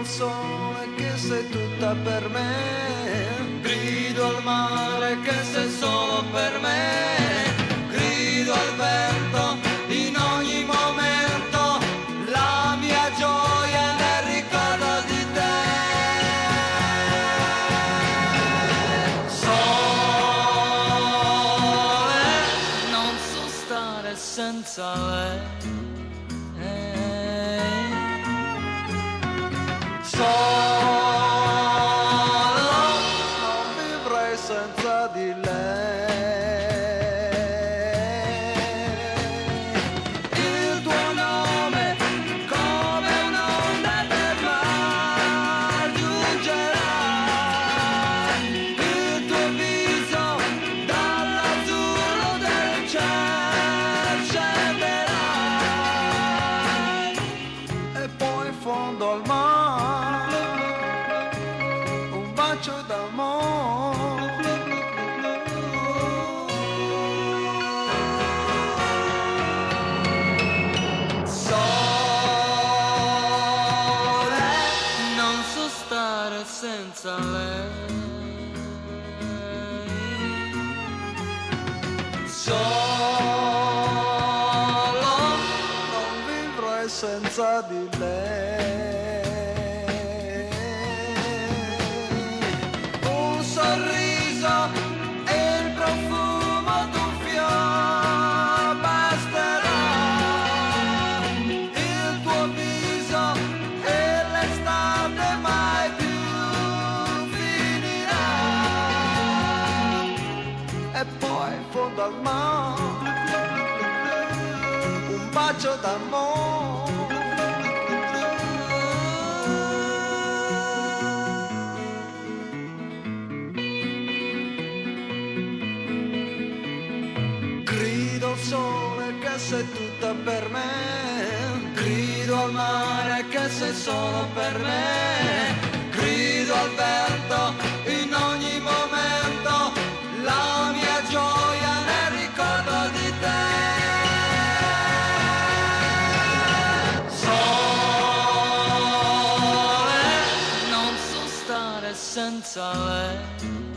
al sole che sei tutta per me, grido al mare che sei solo per me, grido al vento in ogni momento, la mia gioia nel ricordo di te. Sole, non so stare senza lei. Solo non vivrei senza di lei. Il tuo nome come un'onda del mare giungerà, il tuo viso dall'azzurro del cielo scenderai, e poi in fondo al mare un bacio d'amore. Sole, non so stare senza lei. Solo non vivrei senza di lei. Un sorriso e il profumo d'un fiore basterà, il tuo viso e l'estate mai più finirà, e poi in fondo al mare un bacio d'amore. Grido al sole che sei tutta per me, grido al mare che sei solo per me, grido al vento in ogni momento, la mia gioia nel ricordo di te. Sole, non so stare senza lei.